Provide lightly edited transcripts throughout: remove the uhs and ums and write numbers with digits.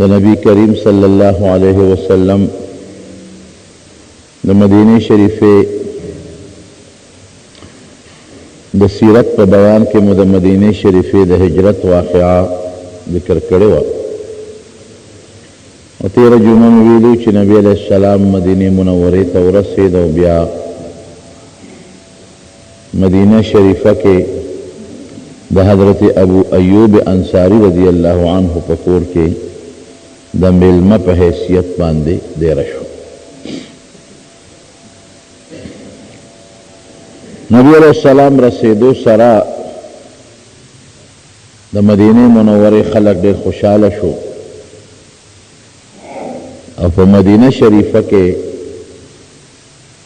د نبی کریم صلی الله علیه وسلم د مدینه شریفه د سیرت په بیان کې مو د مدینه شریفه د هجرت واقعا ذکر کړی و او تیره جمعه مو ویلو چې نبی علیه السلام مدینه منورې ته ورسېد او بیا مدینه شریفه کې د حضرت ابو ایوب انصاری رضی الله عنه په کور کې د میلمه په حیثیت باندې دیره شو. نبی علیہ السلام رسیدو سره د مدینه منورې خلک ډېر خوشحاله شو او په مدینه شریفه کې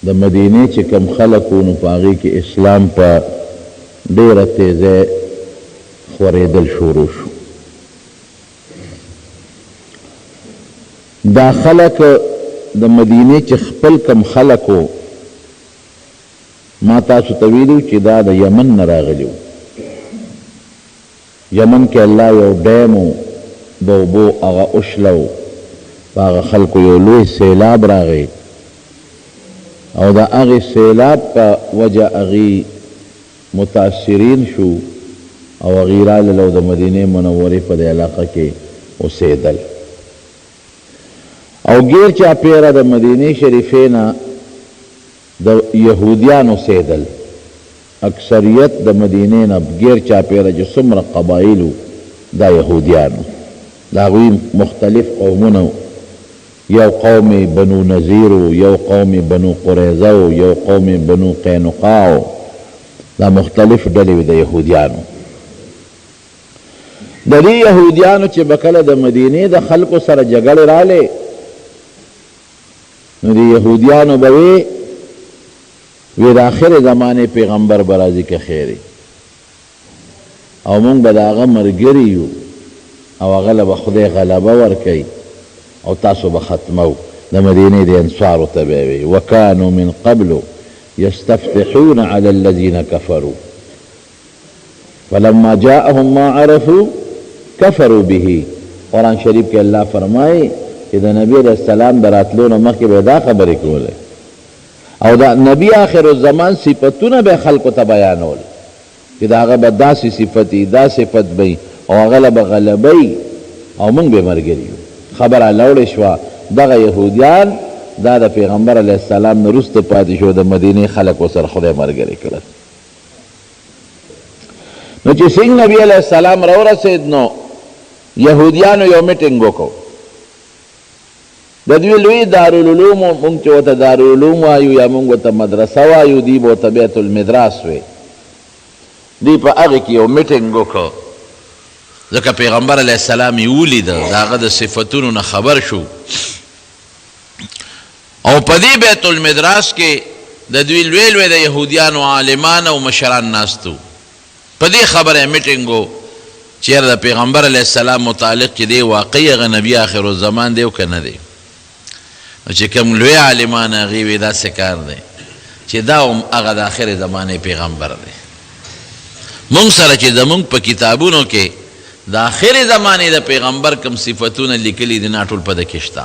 د مدینه چې کم خلک وو نو په هغې کې اسلام په ډېره تیزۍ خورېدل شروع شو. دا خلک د مدینه چې خپل کم خلک وو ما تاسو ته ویلو چې دا د یمن نه راغلي وو. یمن کې الله یو ډیم و د اوبو هغه اوښله و په هغه خلکو یو لوی سیلاب راغی او د هغې سیلاب په وجه هغې متاثرین شو او هغې رالل او د مدینې منورې په دې علاقه کې اوسېدل او غیر چاپیره د مدینې شریفې نه د یهودیان اوسېدل. اکثریت د مدینې نه غیر چاپیره چې څومره قبایل دا یهودیانو د هغوی مختلف قومونه یو قوم بنو نذیر یو قوم بنو قریظه یو قوم بنو قینقاع دا مختلف ډلې د یهودیانو. د دې یهودیانو چې به کله د مدینې د خلکو سره جګړې رالې نو د یهودیانو به وی د آخر زمانې پیغمبر به راځي که خیرې او مونږ به د هغه ملګري یو او هغه له به خدای غلبه ورکوي او تاسو به ختمو. د مدینې د انصارو ته به وی وکانو من قبل یستفتحون علی الذین کفروا فلما جاءهم ما عرفوا کفروا به. قرآن شریف کې الله فرمایي چې د نبی علیہ السلام د راتلو نه مخکې به دا خبرې کولې او د نبی آخر الزمان صفتونه به خلکو ته بیانول چې د هغه به داسې صفت وي دا صفت به او هغه له به غلبه او موږ به ملګري یو. خبره لوړې شوه دغه یهودیان دا د پیغمبر علیه السلام نه وروسته پاتې شو د مدینې خلک ورسره خدای ملګري کړل. نو چې څنګه نبی علیه السلام راورسېد نو یهودیانو یو میټینګ وکړو. د دوی لوی دارالعلوم مونږ چې ورته دارالعلوم وایو یا مونږ ورته مدرسه وایو دوی به ورته بیت المدراس وی. دوی په هغې کې یو میټینګ وکړو ځکه پیغمبر علیه السلام یې ولیده د هغه د صفتونو نه خبر شو او په دې بیت المدراس کې د دوی لوی لوی د یهودیانو عالمان او مشران ناستو. په دې خبره میټینګ و چېرې د پیغمبر علیه السلام متعلق چې دی واقعي هغه نبي آخر الزمان دی او که نه دی. چې کوم لوی عالمان هغې وی داسې کار دی چې دا هم هغه د آخر زمانې پیغمبر دی. مونږ سره چې زمونږ په کتابونو کې د آخر زمانې د پیغمبر کوم صفتونه لیکلي دي نا ټول په ده کې شته.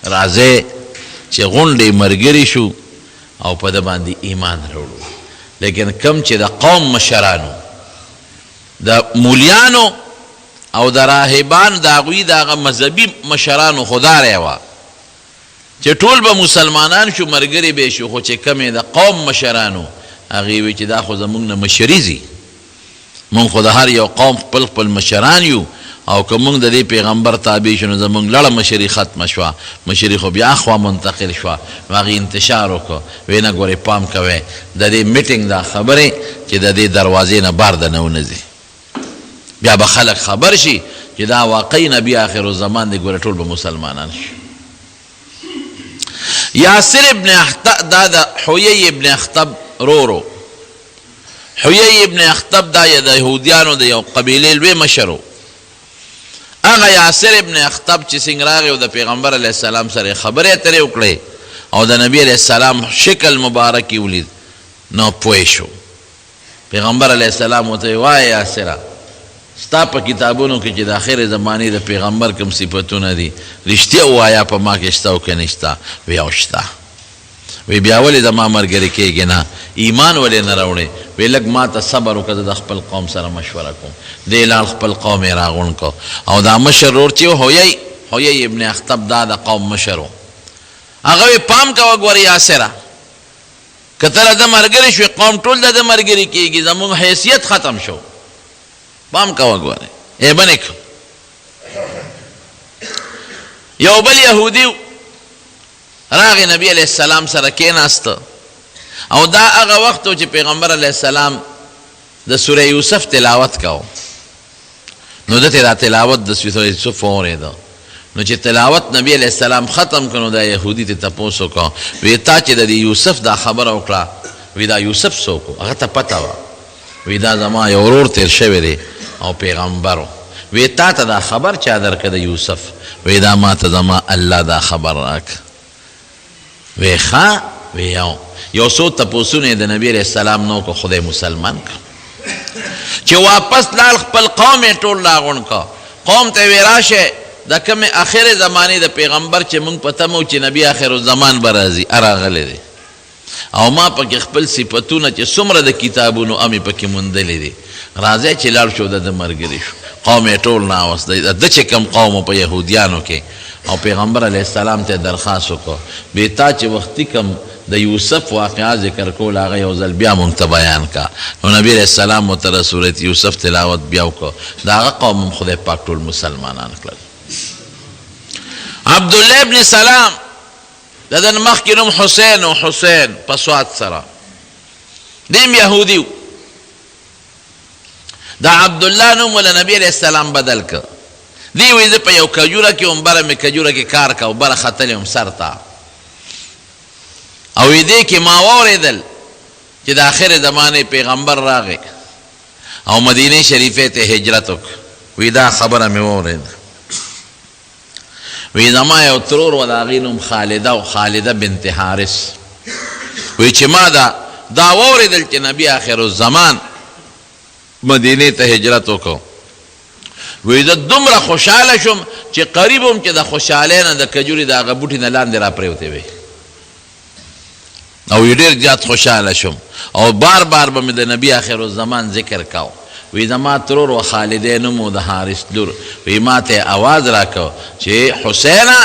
راځئ چې غونډې ملګري شو او په ده باندې ایمان راوړو. لیکن کم چې د قوم مشرانو د مولیانو او د راهبانو د هغوی د هغه مذهبي مشرانو خدا رایوه چې ټول به مسلمانان شو ملګري به شو خو چې کمې د قوم مشرانو هغې وی چې دا خو زمونږ نه مشري ځي مونږ خو د هر یو قوم خپل خپل مشران یو او که مونږ د دې پیغمبر تابع شو نو زمونږ لړه مشري ختمه شوه. مشري خو بیا خوا منتقل شوه نو هغې انتشار وکړو وی نه ګورې پام کوئ د دې میټینګ دا خبرې چې د دې دروازې نه بار د نه ونه ځي بیا به خلک خبر شي چې دا واقعي نبي آخر الزمان دی ګوره ټول به مسلمانان شي. یاسر ابن اخطب دا د حویی ابن اخطب رورو. حویی ابن اخطب دا د یهودیانو د یو قبیلې لوی مشر و. هغه یاسر ابن اخطب چې څنګه راغی او د پیغمبر علیه السلام سره خبرې اترې وکړې او د نبی علیه السلام شکل مبارک یې ولید نو پوه شو. پیغمبر علیه السلام ورته وایي یاسره ستا په کتابونو کې چې د آخر زمانې د پیغمبر کوم صفتونه دي رښتیا ووایه په ما کې شته او که نه شته وی او شته وی بیا ولې زما ملګري کېږې نه ایمان ولې نه راوړې وی لږ ما ته صبر وکړه د خپل قوم سره مشوره کوم دې لاړ خپل قوم یې راغونډ کړ او دا مشر ورور چې حویی ابن اخطب دا د قوم مشر و هغه وی پام کوه ګورې یاسره که ته د ملګري شوې قوم ټول د ملګري کېږي زموږ حیثیت ختم شو پام کوه ګورې ایبه نه یو بل یهودي راغی نبی علیہ السلام سره کېناسته او دا هغه وخت چې پیغمبر علیہ السلام د سوره یوسف تلاوت کاو نو دته دا تلاوت د سوره یوسف اورېده نو چې تلاوت نبی علیہ السلام ختم کړو دا یهودي ته تپوس وکړ وی تا چې د یوسف دا خبره وکړه وی دا یوسف څوک هغه ته پته وه وی دا زما یو ورور تیر شوی دی او پیغمبر وی تا ته دا خبر چا درکړه د یوسف وی دا ما ته زما الله دا خبر راکړه وی ښه وی یو څو تپوسونه د نبی علیہ السلام نو کو خدای مسلمان کړ چې واپس لال خپل قوم یې ټول راغونډ کړ قوم ته وی راشه دا کومې آخر زمانې د پیغمبر چې موږ پته مو چې نبی آخر الزمان به راځي راغلی دی او ما پکې خپل صفتونه چې څومره د کتابونو امې پکې موندلې دي راځئ چې لاړ شو د ملګري شو قوم یې ټول ناوست دی د چې کوم قوم په یهودیانو کې او پیغمبر علیہ السلام ته درخواست وکړو بې تا چې وختي کم د یوسف واقعا ذکر کول هغه یو ځل بیا مونږ ته بیان کا نو نبی علیہ السلام ورته سورت یوسف تلاوت بیا وکړو د هغه قوم هم خدای پاک ټول مسلمانان کړل عبدالله ابن سلام د ده نه مخکې نوم حسین و حسین په سواد سره دیم یهودي و دا عبدالله نوم وله نبی علیہ السلام بدل که دی وی زه په یو کجوره کې وم بره مې کجوره کې کار که او بره ختلی وم سر ته او دې کې ما واورېدل چې د آخر زمانې پیغمبر راغی او مدینه شریفې ته هجرت وکړ وی دا خبره مې واورېده وی زما یو ترور و د هغې نوم خالده او خالده بنت حارث وی چې ما دا واورېدل چې نبی آخر الزمان مدینې ته هجرت وکړو وی زه دومره خوشحاله شوم چې قریب هم چې د خوشحالۍ نه د کجورې د هغه بوټي نه لاندې را پرېوتې وې او وی ډېر زیات خوشحاله شوم او بار بار به مې د نبي آخر الزمان ذکر کاو وی زما ترور و خالدې نوم و د حارث لور وی ما ته آواز راکړ چې حسینه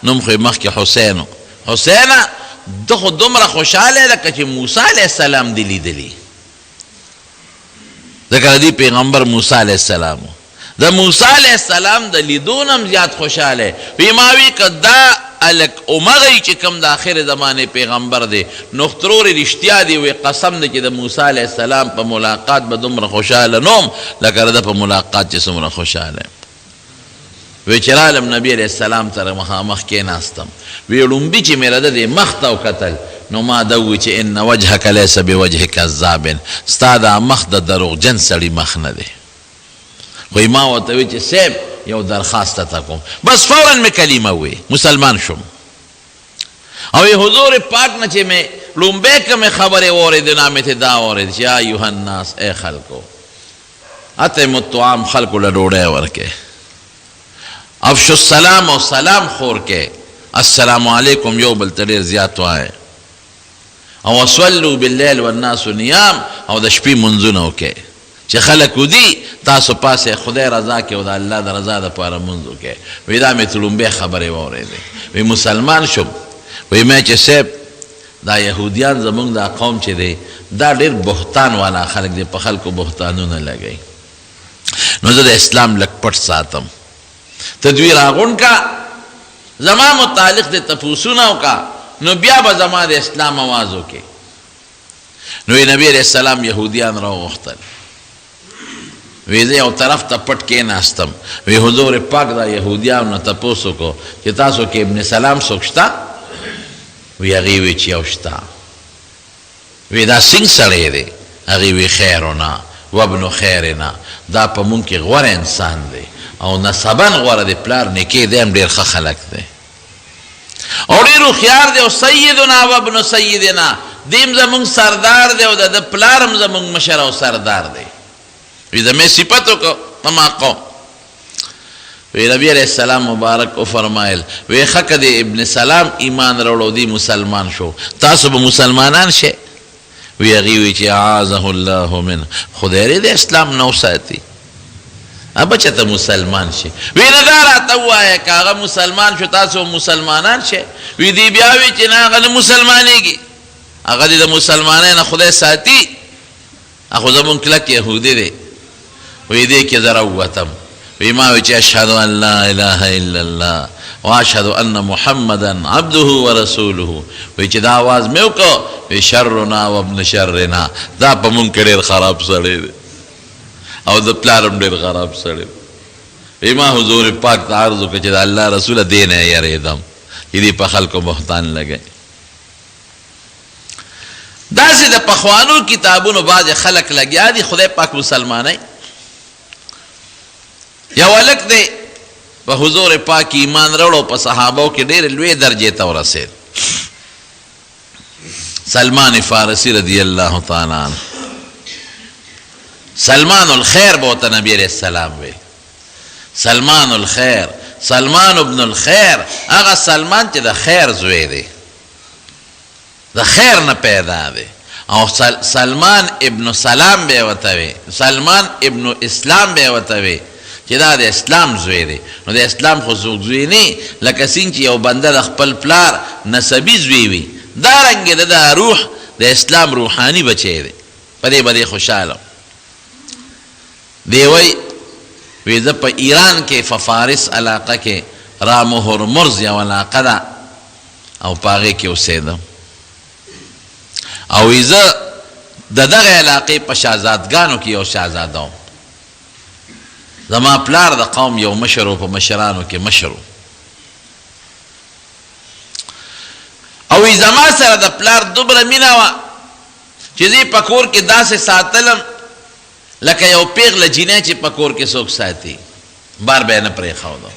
نوم خو یې مخکې حسین و حسینه ده خو دومره خوشحاله لکه چې موسی علیه السلام دې لیدلي ځکه د دې پیغمبر موسی علیه السلام و د موسی علیہ السلام د لیدون هم زیات خوشحاله وی ما وی که دا الک امغی چې کم د آخر زمانه پیغمبر دی نو ترور رښتیا دی وی قسم دی چې د موسی علیہ السلام په ملاقات به دومره خوشحاله نوم لکه د په ملاقات چې څومره خوشحاله وی چې رالم نبی علیہ السلام سره مخامخ کېناستم وی لومبي چې مې د دې مخ ته وکتل نو ما ده وی چې ان وجهک لیس بوجه کذاب ستا دا مخ د دروغجن سړي مخ نه دی خوی ما ورته وی چې صاحب یو درخواست ته کوم بس فوراً مې کلمه وی مسلمان شم او حضور پاک نه چې مې لومبی کومې خبرې واورېدې نه مې ته دا واورېد چې یا ایها الناس ای خلکو اطعموا الطعام خلکو له ډوډۍ ورکې افشوا السلام او سلام خور کې السلام علیکم یو بل ته ډېر زیات وایه او صلوا باللیل والناس نیام او د شپې منځونه وکړئ چې خلک ودي تاسو پاسه خدای رضا کې او د الله د رضا دپاره مونځ وکړئ وی دا مې لومبۍ خبرې واورېدې وی مسلمان شم وی مې چې صاحب دا یهودیان زمونږ دا قوم چې دی دا ډېر بهتان والا خلک دی په خلکو بهتانونه لګوي نو زه د اسلام لږ پټ ساتم ته دوی راغونډ کا زما متعلق د تپوسونه وکړه نو بیا به زما د اسلام آواز وکړي نو نبی علیہ السلام یهودیان راوغوښتل وی زه یو طرف ته پټ کېناستم وی حضور پاک دا یهودیانو نه تپوس وکړو چې تاسو کې ابن سلام څوک شته وی هغې وی چې یو شته وی دا څنګه سړی دی هغې وی خیرنا وابن خیرنا دا په مونږ کې غوره انسان دی او نسبن غوره دی پلار نیکې دی هم ډېر ښه خلک دی او ډېر هوښیار دی او سیدنا وابن سیدنا دیم زمونږ سردار دی او د پلار هم زمونږ مشر او سردار دی وی زمې صفت وکړو زما قوم. وی نبی علیہ السلام مبارک او فرمایل وی حق دی ابن سلام ایمان راوړو دی مسلمان شو، تاسو به مسلمانان شئ؟ وی هغې وی چې اعاذه الله من، خدای دې د اسلام نو ساتي، بچه ته مسلمان شي. وی نه دا راته ووایه که هغه مسلمان شو تاسو مسلمانان شئ؟ وی دی بیا وی چې نه هغه نه مسلمانېږي، هغه دې د مسلمانۍ نه خدای ساتي، خو زمونږ کلک یهودي دی. وی دې کې زه راووتم، وی ما وی چې اشهد ان لا اله الا الله واشهد ان محمدا عبده ورسوله. وی چې دا آواز مې وکړو، وی شرنا وابن شرنا، دا په مونږ کې ډېر خراب سړی دی او د پلار هم ډېر خراب سړی دی. وی ما حضور پاک ته عرض وکړه چې د الله رسوله دې نه یېرېدم چې دې په خلکو بهتان لګوي. داسې د پخوانو کتابونو بعضې خلک لګیا دي خدای پاک مسلمانۍ. یو هلک دی په حضور پاک ایمان راوړو، په صحابو کې ډېرې لوی درجې ته ورسېد. سلمان فارسی رضی الله تعالی عنه، سلمان الخیر به ورته نبی علیہ السلام وی، سلمان الخیر، سلمان ابن الخیر، هغه سلمان چې د خیر زوی دی، د خیر نه پیدا دی. او سلمان ابن سلام به ورته وی، سلمان ابن اسلام به ورته وی چې دا د اسلام زوی دی. نو د اسلام خو څوک زوی نه لکه څنګه چې یو بنده د خپل پلار نسبي زوی وي، دارنګې د دا روح د اسلام روحاني بچی دی، په دې به دی خوشحاله. دی وی زه په ایران کې په فارس علاقه کې رامو هرمرز یو علاقه ده او په هغې کې اوسېدم، او وی زه د دغه علاقې په شهزادګانو کې یو شهزاده وم. زما پلار د قوم یو مشر و، په مشرانو کې مشر و، او وی زما سره د پلار دومره مینه وه چې زه په کور کې داسې ساتلم لکه یو پیغله جینۍ چې په کور کې څوک ساتي، بار به یې نه پرېښودم،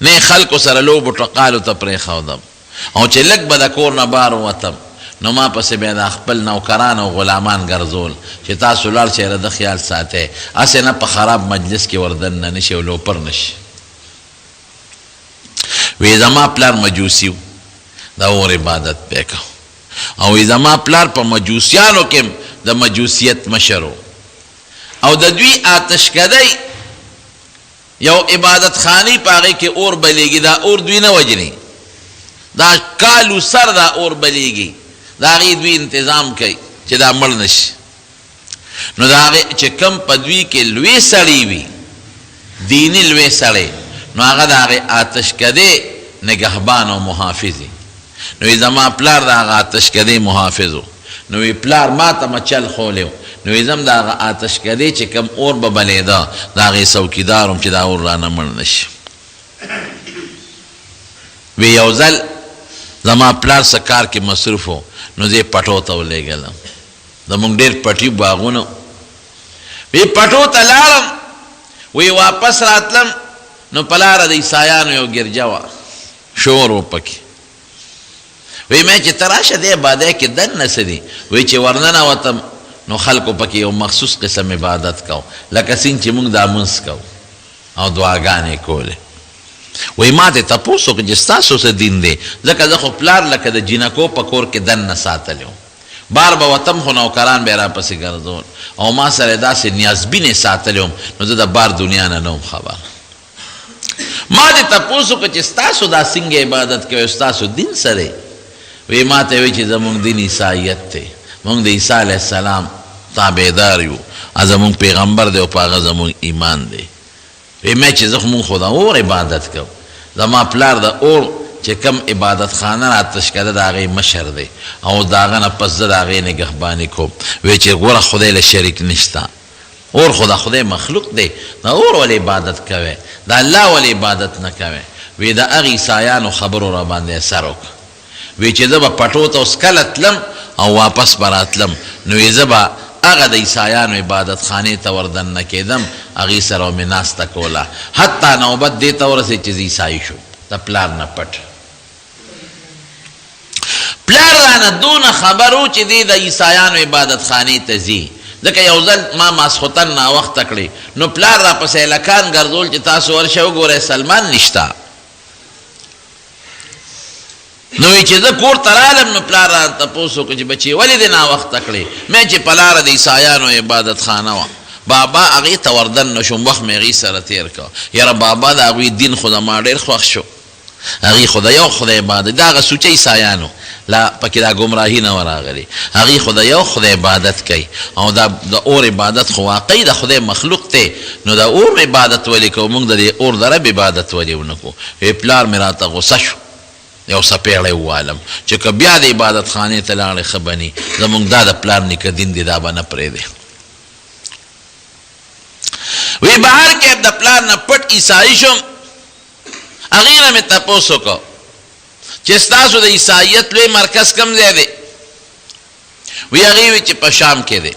نه یې خلکو سره لوبو ټقالو ته پرېښودم، او چې لږ به د کور نه بار ووتم نو ما پسې بیا د خپل نوکران او غلامان ګرځول چې تاسو لاړ شئ د خیال ساتئ، هسې نه په خراب مجلس کې وردننه نه شي او لوپر نه شي. وی زما پلار مجوسي و، د اور عبادت پې کو، او وی زما پلار په مجوسیانو کې د مجوسیت مشر و، او د دوی آتشکدۍ یو عبادت خاني په هغې کې اور بلیږي، دا اور دوی نه وجني، دا کالو سر دا اور بلیږي، دا هغې دوی انتظام کوي چې دا مړ نه شي. نو د هغې چې کوم په دوی کې لوی سړی وي، دیني لوی سړی، نو هغه د هغې آتشکدې نگهبان او محافظ وي. نو وی زما پلار د هغه آتشکدې محافظ و. نو وی پلار ما ته مچل خولی و، نو وی زم د هغه آتشکدې چې کوم اور به بلیده د هغې څوکیدار وم چې دا اور رانه مړ نه شي. وی یو ځل زما پلار څه کار کې مصروف و، نو زه یې پټو ته ولېږلم، زمونږ ډېر پټي باغونه، وی پټو ته لاړم، وی واپس راتلم نو په لاره د عیسایانو یو ګرجه وه، شور و پکې. وی مې چې ته راشه دې عبادۍ کې دننه څه دي؟ وی چې ورننوتم نو خلکو پکې یو مخصوص قسم عبادت کو، لکه څنګه چې موږ دا مونځ کو او دعاګانې کولې. وی ما ته تپوس وکړه چې ستاسو څه دین دی؟ ځکه زه خو پلار لکه د جینکو په کور کې دننه ساتلی وم، بار به وتم خو نوکران به یې راپسې ګرځول، او ما سره داسې نیازبینې ساتلی وم، نو زه د بار دنیا نه وم خبر. ما دې تپوس وکړه چې ستاسو دا څنګه عبادت کوئ، ستاسو دین څه دی؟ وی ما ته وی چې زمونږ دین عیسایت دی، مونږ د عیسی علیه السلام تابعدار یو، زمونږ پیغمبر دی او په هغه زمونږ ایمان دی. وی مې چې زه خو مونږ خو د اور عبادت کوو، زما پلار د اور چې کم عبادت خانه راتشکده د هغې مشر دی، او د هغه نه پس زه د هغې نګهباني کوم. وی چې ګوره خدای له شریک نشته، اور خو د خدای مخلوق دی، د اور ولې عبادت کوئ، د الله ولې عبادت نه کوئ؟ وی د هغې عیسایانو خبرو را باندې اثر وکړه. وی چې زه به پټو ته اوس کله تلم او واپس به راتلم، نو وی زه به هغه د عیسایانو عبادت خانې ته وردننه کېدم، هغې سره مې ناسته کوله، حتی نوبت دې ته ورسېد چې زه عیسایي شو، د پلار نه پټ. پلار رانه دونه خبر و چې دی د عیسایانو عبادت خانې ته ځي، ځکه یو ځل ما ماسخوتن ناوخته کړې نو پلار را پسې لکان ګرځول چې تاسو ورشه وګورئ سلمان نشته نو چې زه کور ته رالم نو پلار را تپوس وکړو چې بچی ولې دې ناوخته کړې مې چې په لاره د عیسایانو عبادت خانه وه بابا هغې ته وردن نه شوم وخت مې هغې سره تېر کړ یاره بابا د هغوی دین خو زما ډېر خوښ شو هغې خو د یو خدای عبادت د هغه سوچه عیسایانو لا پکې دا ګمراهي نه وراغلې هغې خو د یو خدای عبادت کوي او دا د اور عبادت خو واقعي د خدای مخلوق دی نو د اور عبادت ولې کوو موږ د دې اور د رب عبادت ولې ونه کوو پلار مې راته غوسه شو یو څپېړی ووالم چې که بیا د عبادت خانې ته لاړې ښه به ني زموږ دا د پلار نیکه دین دی دا به نه پرېږدی وی بهر کې د پلار نه پټ عیسائی شم هغې نه مې تپوس وکړو چې ستاسو د عیسایت لوی مرکز کم ځای دی وی هغې وی چې په شام کې دی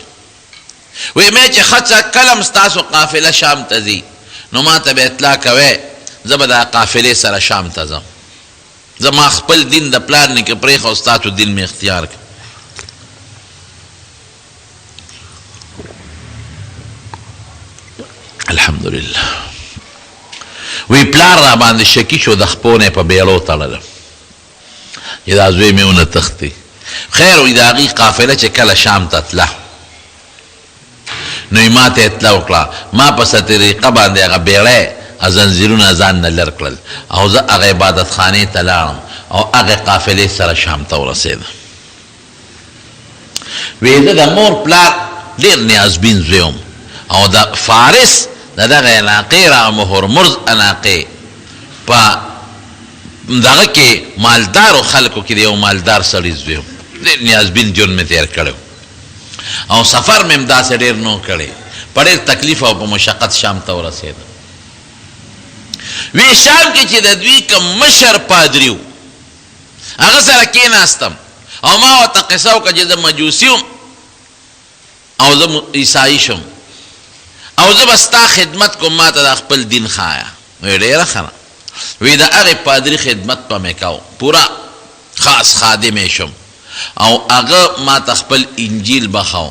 وی مې چې ښه کلم ستاسو قافله شام ته ځي نو ما ته به اطلاع کوئ زه به دا قافلې سره شام ته ځم زما خپل دین د پلار نیکه پرېښه ستاسو دین مې اختیار کړ الحمدلله وی پلار را باندې شکی شو د خپونه په بیړو تړلم چې دا زوی مې ونه تښتي خیر وی د هغې قافله چې کله شام ته تله نو یې ما ته اطلاع وکړه ما په څه طریقه باندې هغه بیړی زنځیرونه ځان نه لر کړل او زه هغه عبادت خانې ته لاړم او هغه قافلې سره شام ته ورسېدم وی زه د مور پلار ډېر نیازبین زوی وم او د فارس د دغه علاقې را هرمز علاقې په دغه کې مالدارو خلکو کې د یو مالدار سړي زوی وم ډېر نیازبین ژوند مې تېر کړی او سفر مې هم داسې ډېر نه کړی په ډېر تکلیف او په مشقت شام ته ورسېدم وی شام کې چې د دوی کوم مشر پادری و هغه سره کېناستم او ما ورته قصه وکړه چې زه مجوسي وم او زه عیسایي شم او زه به ستا خدمت کوم ما ته د خپل دین ښایه وی ډېره ښه ده وی د هغې پادري خدمت به مې کو پوره خاص خادم یې شم او هغه ما ته خپل انجیل بخو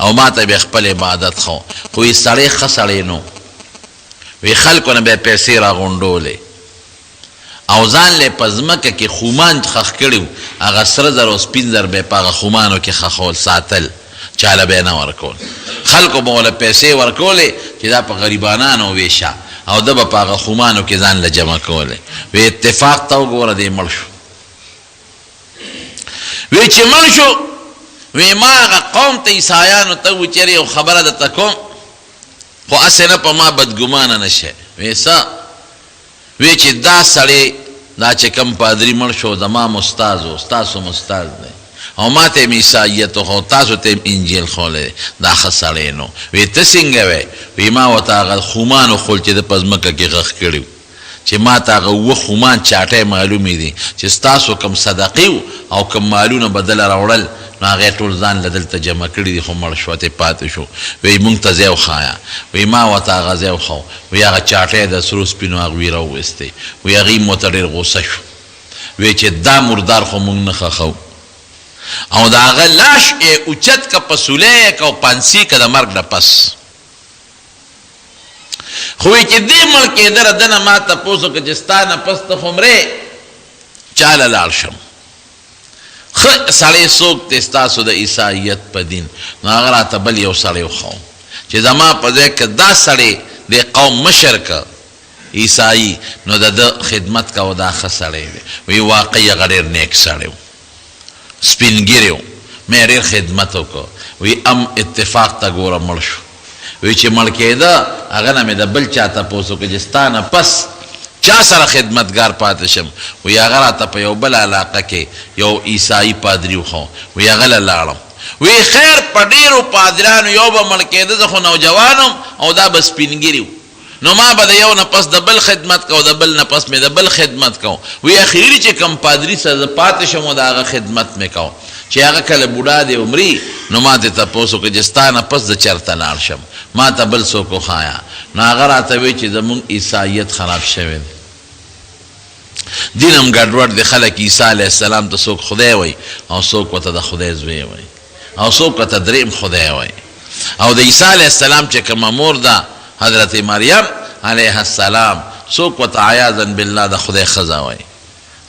او ما ته به خپل عبادت خو خو یې سړی ښه سړی نو وی خلکو نه به پیسې راغونډولې او ځان له په ځمکه کې خومان خښ کړي و هغه سره زر او سپین زر به یې په هغه خومانو کې خښول ساتل چاله به یې نه ورکول خلکو به ورله پیسې ورکولې چې دا په غریبانانو ویشه او ده به په هغه خومانو کې ځان له جمع کولې وی اتفاق ته وګوره دی مړ شو وی چې مړ شو وی ما هغه قوم ته عیسایانو ته و چېرې یو خبره درته کوم خو هسې نه په ما بدګمانه نه شي وی څه وی چې دا سړی دا چې کوم پادري مړ شو زما مستاذ و ستاسو مستاذ دی او ما ته یې عیسایت خو تاسو ته انجیل خولی دا ښه سړی نو وی ته څنګه وی وی ما ورته هغه خومانو خول چې ده په ځمکه کې غښ کړي و چې ما ته هغه اووه خومان چاټی معلومې دي چې ستاسو کوم صدقې و او کوم مالونه به دله راوړل نو هغې ټول ځان له دلته جمع کړي دي خو مړ شو ته پاتې شو وی مونږ ته ځای وښایه وی ما ورته هغه ځای وښو وی هغه چاټی د سرو سپینو هغوی راوویستی وی هغې مو ته ډېر غوسه شو وی چې دا مردار خو مونږ نه ښخو او د هغه لاش یې اوچت که په سولی یې که او پانسي که د مرګ نه پس خو وی چې دې مړ کېدله ده نه ما تپوس وکړه چې ستا نه پس ته خو مرې چا له لاړ شم ښه سړی څوک دی ستاسو د عیسایت په دین نو هغه راته بل یو سړی وښو چې زما په ځای که دا سړی د قوم مشر که عیسایي نو د ده خدمت کوه دا ښه سړی دی وی واقعي هغه ډېر نیک سړی و سپین ګیری و مې ډېر خدمت وکړو وی اتفاق ته ګوره مړ شو وی چې مړ کېده هغه نه مې د بل چا تپوس وکړه چې ستا نه پس چا سره خدمتګار پاتې شم وی هغه راته په یو بل علاقه کې یو عیسایي پادري وښو وی هغه له لاړم وی خیر په ډېرو پادریانو یو به مړ کېده زه خو نوجوان وم او دا به سپین ګیري و نو ما به د یو نه پس د بل خدمت کو د بل نه پس مې د بل خدمت کو وی اخیري چې کم پادري سره زه پاتې شم او د هغه خدمت مې کو چې هغه کله بوډا دی عمري نو ما دې تپوس وکړه چې ستا نه پس زه چېرته لاړ شم ما ته بل څوک وښایه نو هغه راته وی چې زمونږ عیسایت خراب شوی دی دین هم ګډوډ دی خلک عیسی علیه السلام ته څوک خدای وایي او څوک ورته د خدای زوی وایي او څوک ورته دریم خدای وایي او د عیسی علیه السلام چې کومه مور ده حضرت مریم علیه السلام څوک ورته عیاذا بالله د خدای ښځه وایي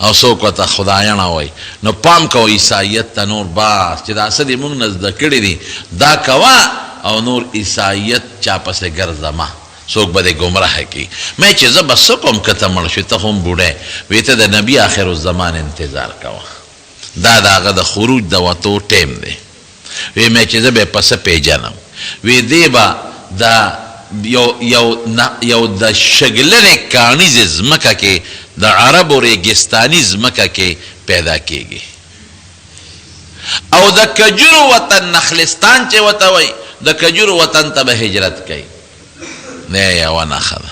او څوک ورته خدایانه وایي. نو پام کوه عیسایت ته نور باس چې دا څه دي موږ نه زده کړي دي دا کوه او نور عیسایت چا پسې ګرځمه څوک به دې ګمراه کړي. مې چې زه به څه کوم که ته مړ شوې ته هم بوډی وی ته د نبي آخر الزمان انتظار کوه دا د هغه د خروج د وتو ټیم دی. وی مې چې زه به یې پسه پیژنم وی دی به د یو د شګلنې کاڼیزې ځمکه کې د عربو ریګستاني ځمکه کې پیدا کیږي او د کجورو وطن نخلستان چې ورته وایي د کجورو وطن ته به هجرت کوي. نه یوه نښه ده.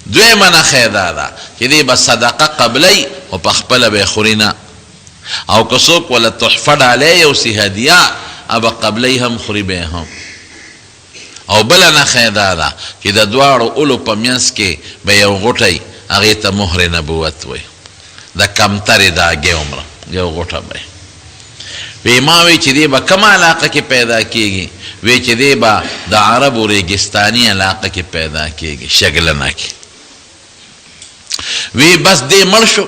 دویمه نښه یې دا ده چې دی به صدقه قبلی خو په خپله به یې خوري نه او که څوک وله تحفه ډالۍ یو سي هدیه به قبلی هم خوري به هم. او بله نښه یې دا ده چې د دواړو اولو په منځ کې به یو غوټی هغې ته مهر نبوت وایي د کمترې د هګۍ عمره یو غوټه به وی ما وی چې دی به کومه علاقه کې پیدا کیږي وی چې دی به د عربو ریګستاني علاقه کې پیدا کیږي شګلنه کې. وی بس دی مړ شو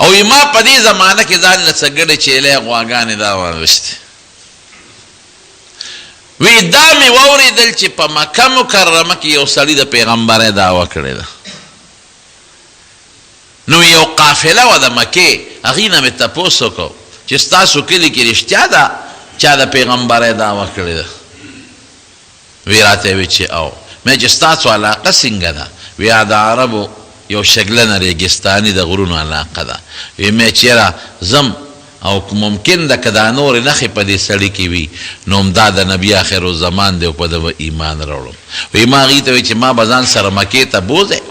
او ما په دې زمانه کې ځان له څه ګډې چیلې غواګانې دا واغوستې. وی دا مې واورېدل چې په مکه مکرمه کې یو سړي د پیغمبرۍ دعوه کړې ده. نو یو قافله وه د مکې هغې نه مې تپوس وکړو چې ستاسو کلي کې رښتیا ده چا د پیغمبرۍ دعوه کړې ده؟ وی راته وی چې او مې چې ستاسو علاقه څنګه ده؟ وی د عربو یو شګلنه ریګستاني د غرونو علاقه ده. وی مې چېرې ځم او ممکن ده که دا نورې نښې په دې سړي کې وي نو همدا د نبي آخر الزمان دی او په ده به ایمان راوړم. وی ما هغې ته وی چې ما به ځان سره مکې ته بوځئ؟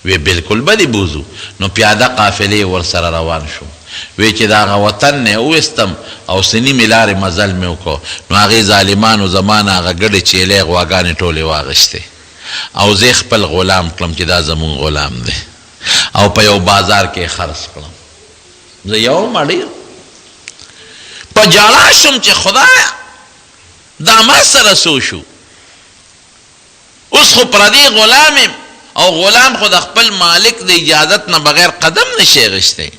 وی بلکل به دې بوځو. نو پیاده قافلې ورسره روان شو. وی چې د هغه وطن نه وویستم او څه نیمې لارې مزل مې وکړو نو هغې ظالمانو زما نه هغه ګډې چیلې غواګانې ټولې واغېستې او زه خپل غلام کړم چې دا زمونږ غلام دی او په یو بازار کې خرڅ کړم. زه یو مړی په جاړه شم چې خدایه دا ما سره څه شو؟ اوس خو پردی غلام یم او غلام خو د خپل مالک د اجازت نه بغیر قدم نشي اخیستی.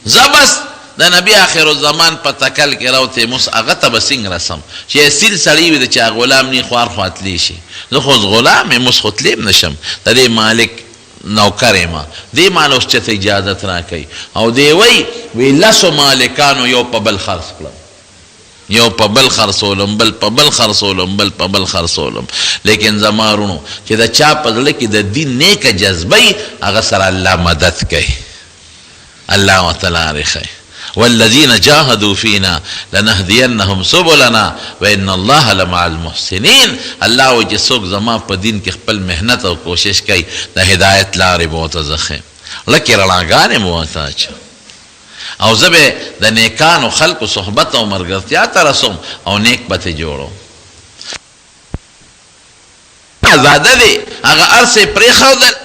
زه بس د نبي آخر الزمان په تکل کې راوتې موس هغه ته به څنګه رسم چې اصیل سړی وي د چا غلام نی خوار خوا تلی شي. زه خو غلام یم اوس خو تلی نشم د دې مالک نوکر یم دې مال اوس چېته اجازت راکوي او دی وی لسو مالکانو یو په بل خرڅ کړم یو په بل خرڅولم بل په بل خرڅولم بل په بل خرڅولم. لیکن زما وروڼو چې د چا په زړه کې د دین نیکه جذبه وي هغه سره الله مدد کوي الله ورته لارې ښیي. والذین جاهدوا فینا لنهدینهم سبلنا وان الله لمع المحسنین. الله وایي چې څوک زما په دین کې خپل محنت او کوشش کوي د هدایت لارې به ورته زه ښیم لکې رڼاګانې به ورته اچوم او زه به د نیکانو خلکو صحبت او ملګرتیا ته رسوم او نیک به ترې جوړوم. زاده دی هغه هر څه یې پرېښودل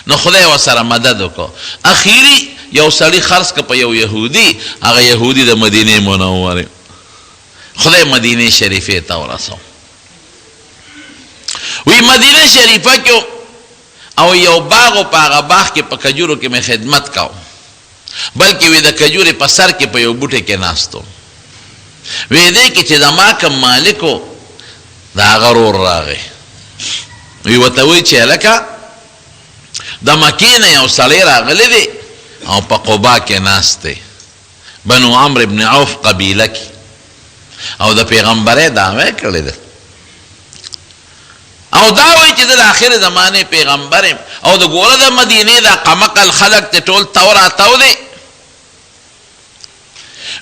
نو خدای ورسره مدد وکړو. اخیري یو سړي خرڅ که په یو یهودي هغه یهودي د مدینې منورې خدای مدینې شریفې ته ورسو. وی مدینه شریفه کې او یو باغ و په هغه باغ کې په کجورو کې مې خدمت کوم بلکې وی د کجورې په سر کې په یو بوټي کې ناستو. وی دی کې چې زما کوم مالک و د هغه رور راغی. وی ورته وی چې هلکه د مکې نه یو سړی راغلی دی او په قبا کې ناست دی بنو عمرو بن عوف قبیله کې او د پیغمبرۍ دعوه یې کړې ده او دا وایي چې زه د آخر زمانې پیغمبر یم او د ګوره د مدینې دا قمقل خلک ته ټول تو راتو دی.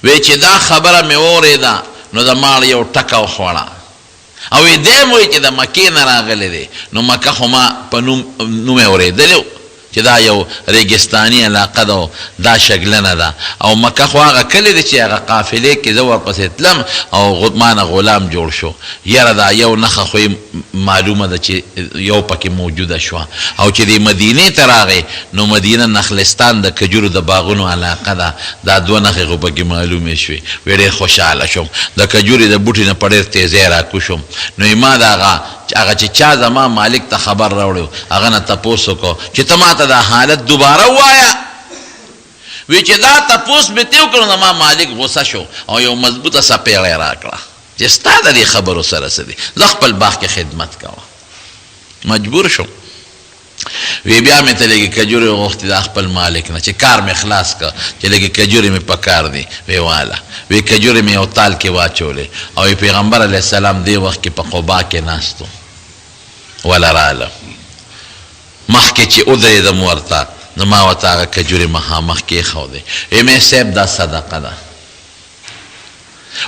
وی چې دا خبره مې واورېده نو د ماړ یو ټکه وخوړه او دیم وایي چې د مکې نه راغلی دی نو مکه خو ما په نوم یې اورېدلی و چې دا یو ریګستاني علاقه ده دا شګلنه ده او مکه خو هغه کلی دی چې هغه قافلې کې زه ورپسې تلم او مانه غلام جوړ شو یاره دا یو نښه خو معلومه ده چې یو پکې موجوده شوه او چې دې مدینې ته راغی نو مدینه نخلستان د کجورو د باغونو علاقه ده دا دوه نښې خو پکې معلومې شوې وی ډېر خوشحاله شوم د کجورې د بوټي نه په ډېر تیزۍ راکوشم نو ما د هغه چې چا زما مالک ته خبر راوړی هغه نه تپوس وکړو چې ته ما ته دا حالت دوباره ووایه وی چې دا تپوس مې تې وکړو نو ما مالک غوسه شو او یو مضبوطه څپېړی راکړه چې ستا د دې خبرو سره څه دي زه خپل باغ کې خدمت کوه مجبور شم وی بیا مې ته لږې کجورې وغوښتې دا خپل مالک نه چې کار مې خلاص کړه چې لږې کجورې مې په کار دي وی واله وی کجورې مې یو تال کې واچولې او پیغمبر علیه السلام دې وخت کې په قبا کې ناست و وله راله مخکې چې ودرېدم ورته نو ما ورته هغه کجورې مخامخ کېښودې وی مې صاحب دا صدقه ده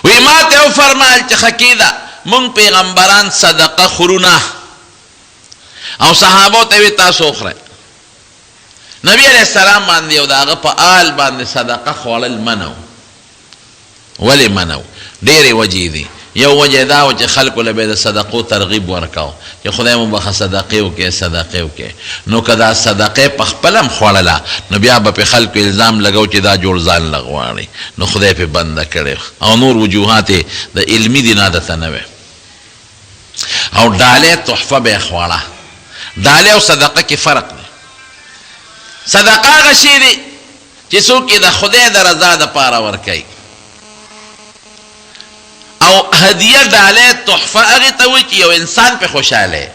وی ما ته وفرمایل چې ښه کېده مونږ پیغمبران صدقه خورو نه او صحابو ته وی تاسو وخورئ نبی علیہ السلام باندې او د هغه په آل باندې صدقه خوړل منو ولې منو ډېرې وجې دي یو وجه دا و چې خلکو له به د صدقو ترغیب ورکاو چې خدای مو بخه صدقې وکړې صدقې وکړې نو که دا صدقې په خپله هم خوړله نو بیا به پې خلکو الزام لګو چې دا جوړ ځان له غواړي نو خدای پې بنده کړی او نور وجوهات یې د علمي دین عادته نه وی او ډالۍ تحفه به یې خوړه ډالۍ او صدقه کې فرق دی صدقه هغه شی دی چې څوک یې د خدای د رضا دپاره ورکوي او هدیه ډالۍ تحفه هغې ته وایي چې یو انسان پې خوشحاله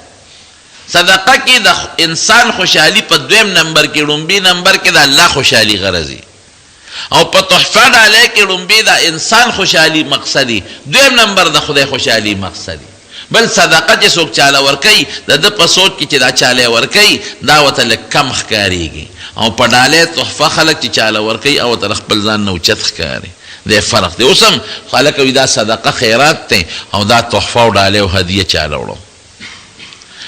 صدقه کې د انسان خوشحالي په دویم نمبر کې لومبي نمبر کې د الله خوشحالي غرضي او په تحفه ډالۍ کې لومبي د انسان خوشحالي مقصدي دویم نمبر د خدای خوشحالي مقصدي بل صدقه چې څوک چاله ورکوي د ده په سوچ کې چې دا چاله ورکوي دا ورته لږ کم ښکارېږي او په ډالۍ تحفه خلک چې چاله ورکوي او ورته خپل ځان نه اوچت ښکاري دی فرق دی اوس هم خلک وایي دا صدقه خیرات دی او دا تحفه او ډالۍ او هدیه چاله وړو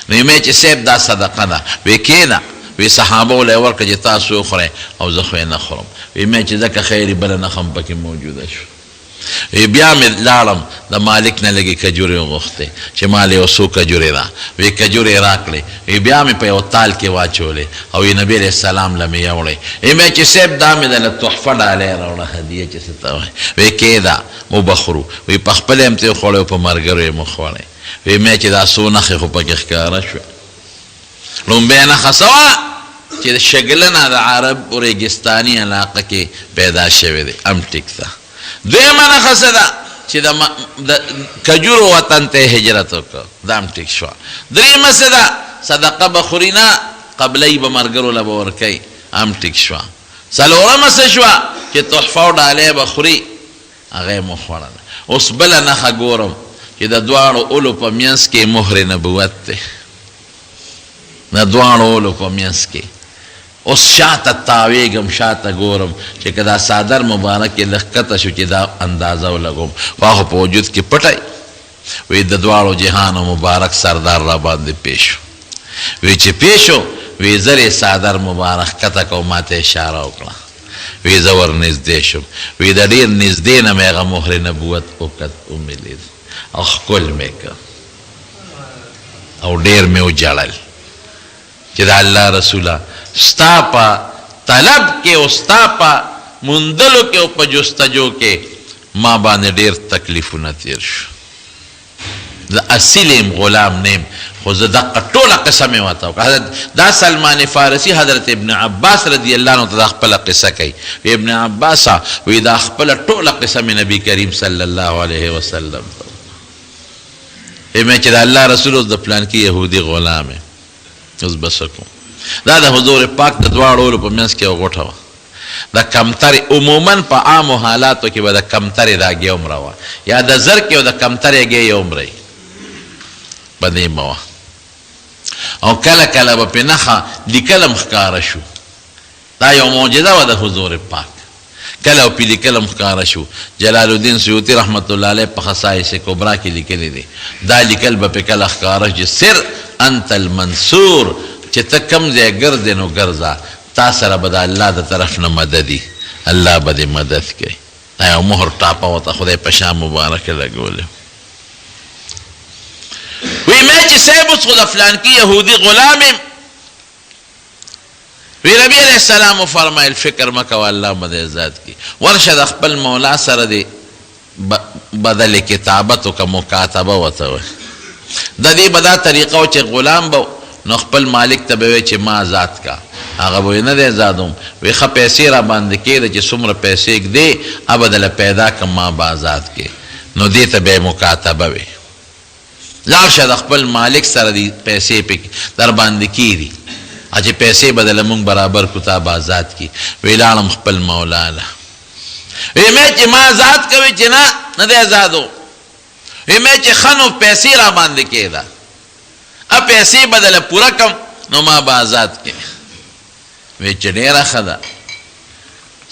نو یې چې صاحب دا صدقه ده وی کېنه وی صحابه وله یې ورکړه چې تاسو وخورئ او زه خو یې نه خورم وی چې ځکه خیري بله نښه هم پکې موجوده شو بیا مې لاړم د مالک نه لږې کجورې وغوښتې چې مال یو څو کجورې ده وی کجورې راکړې بیا مې په یو تال کې واچولې او وی نبي علیه السلام له مې یوړې مې چې صاحب دا مې دله تحفه ډالۍ راوړه هدیه چې څه ته وایي وی کېده مو به خورو وی په خپله یې هم ته وخوړی او په ملګرو یې مو خوړی وی مې چې دا څو نښې خو پکې ښکاره شوه لومبۍ نښه څه وه چې د شګلنه د عرب ریګستاني علاقه کې پیدا شوی دی ام ټیک ده دویمه نښه څه ده چې د کجورو وطن ته هجرت وکړه دا هم ټیک شوه درېیمه څه ده صدقه به خوري نه قبلۍ به ملګرو له به ورکوي هم ټیک شوه څلورمه څه شوه چې تحفه او ډالۍ به خوري هغه یې مو خوړله اوس بله نښه ګورم چې د دواړو اولو په منځ کې مهر نبوت دی د دواړو اولو په منځ کې اوس شاته تاویږم شاته ګورم چې که دا صادر مبارک یې لږ کته شو چې دا اندازه ولګوم خو هغه په وجود کې پټی وی د دواړو جهانو مبارک سردار را باندې پیش شو وی چې پیش شو وی زر یې صادر مبارک کته کو ما ته اشاره وکړه وی زه ور نږدې شم وی د ډېر نږدې نه مې هغه مهر نبوت ومې لید او ښکل مې کړ او ډېر مې وجړل چې د الله رسوله ستا په طلب کې او ستا په موندلو کې او په جستجو کې ما باندې ډېر تکلیفونه تیر شو زه اصیل یم غلام نیم خو زه دقه ټوله قصه مې ورته وکړه دا سلمان فارسي حضرت ابن عباس رضی الله عنه ته دا خپله قصه کوي وی ابن عباسه وی دا خپله ټوله قصه مې نبي کریم صلی الله علیه وسلم ته مې چې د الله رسول اوس د پلانکي یهودي غلام یم اوس به څه کوم دا د حضور پاک د دواړو په منځ کې یو غوټه وه د کمترې عموما په عامو حالاتو کې به د کمترې دا ګۍ عمره وه یا د زر کې د کمترې ګۍ عمرې په دې به وه او کله کله به پې نښه لیکل هم ښکاره شو دا یو معجزه وه د حضور پاک کله او پې لیکل هم ښکاره شو جلال الدین سیوطي رحمت الله علیه په خصائص کبرا کې لیکلی دی دا لیکل به پې کله ښکاره چې سر انت المنصور چې ته کم ځای ګرځې نو ګرځه تا سره به د الله د طرف نه مددي الله به دې مدد کوي دا یو مهر ټاپه ورته خدای په شا مبارکه لګولې وی مې چې صاحب اوس خو د فلانکي یهودي غلام یم وی نبی علیہ السلام فرمایل فکر مه کوه الله به دې عزت کړي ورشه د خپل مولا سره دې بدل کتابت وکړه مکاتبه ورته وایي د دې به دا طریقه و چې غلام به نو خپل مالک ته به وایي چې ما آزاد کا هغه به نه دی آزادوم وی ښه پیسې را باندې کېده چې څومره پیسې ږدې هغه دله پیدا کړم ما به آزاد کې نو دې ته به یې مکاتبه وي لاړ شه د خپل مالک سره دې پیسې پکې در باندې کېدي چې پیسې به دله مونږ برابر کړو تا به آزاد کړي وی لاړم خپل مولا له وی مې چې ما آزاد کوي چې نه دی آزادو وی مې چې ښه نو پیسې را باندې کېده پیسې به دله پوره کړم نو ما به آزاد کړي وی چې ډېره ښه ده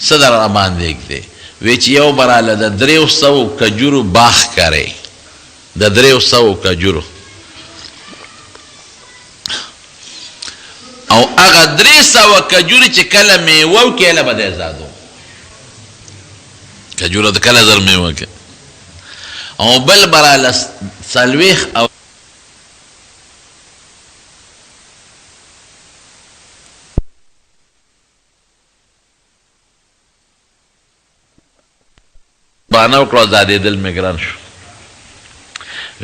څه در را باندې ږدې وی چې یو به راله د 300 کجورو باغ کرئ د 300 کجورو او هغه 300 کجورې چې کله میوه وکړي هله به د ازادو کجوره د کله زر میوه کوي او بل به راله 40 او بانه وکړو ازادېدل مې ګران شو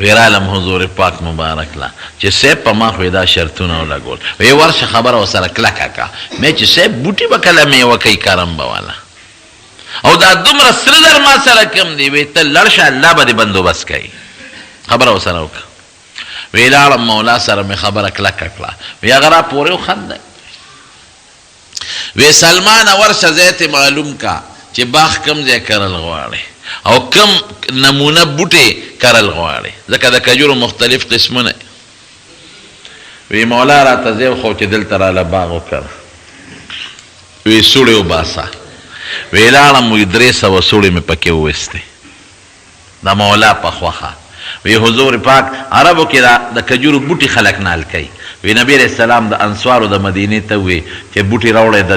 وی رالم حضور پاک مبارک لا چې صاحب په ما خو دا شرطونه ولګول وی ورشه خبره ورسره کلکه کا مې چې صاحب بوټي به کله میوه کوي کرم به والا او دا دومره سره در ما سره کم دی وی ته لړ شه الله به دې بندوبست کوي خبره ورسره وکړه وی لاړم مولا سره مې خبره کلکه کړه وی هغه را پورې وخندی وی سلمانه ورشه ځای ته معلوم کا چې باغ کم ځای کرل غواړي او کم نمونه بوټي کرل غواړي ځکه د کجورو مختلف قسمونه وی مولا راته ځای وښو چې دلته راله باغ وکړه وی سوړې وباسه وی لاړم وی 300 سوړې مې پکې وویستې د مولا په خوښه وی حضور پاک عربو کې د کجورو بوټي خلک نال کوي وی نبی علیہ السلام د انصارو د مدینې ته وی چې بوټي راوړی د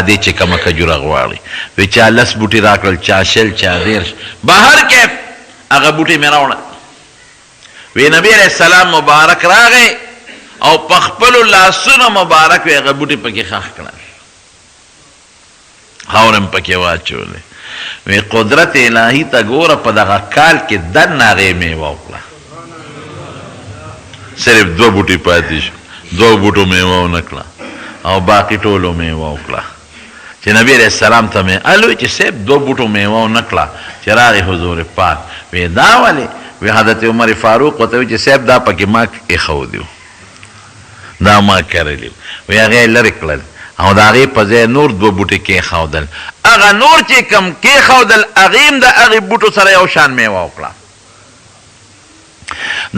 دې چې کومه کجوره غواړي وی چا 10 بوټي راکړل چا 20 چا 30 بهر کیف هغه بوټي مې راوړل وی نبی علیہ السلام مبارک راغی او په خپلو لاسونو مبارک وی هغه بوټي پکې ښخ کړل خاورم پکې واچولې وی قدرت الهی ته ګوره په دغه کال کې دنه هغې میوه وکړه صرف 2 بوټي پاتې شو 2 بوټو میوه ونه کړه او باقي ټولو میوه وکړه چې نبی علیہ السلام ته مې الوی چې صاحب 2 بوټو میوه ونه کړه چې راغی حضور پاک وی دا ولې وی حضرت عمر فاروق ورته وی چې صاحب دا پکې ما ایښودي وو دا ما کرلی وی هغې لرې کړل او د هغې په ځای نور 2 بوټي کېښودل هغه نور چې کوم کېښودل هغې هم د هغې بوټو سره یو شان میوه وکړه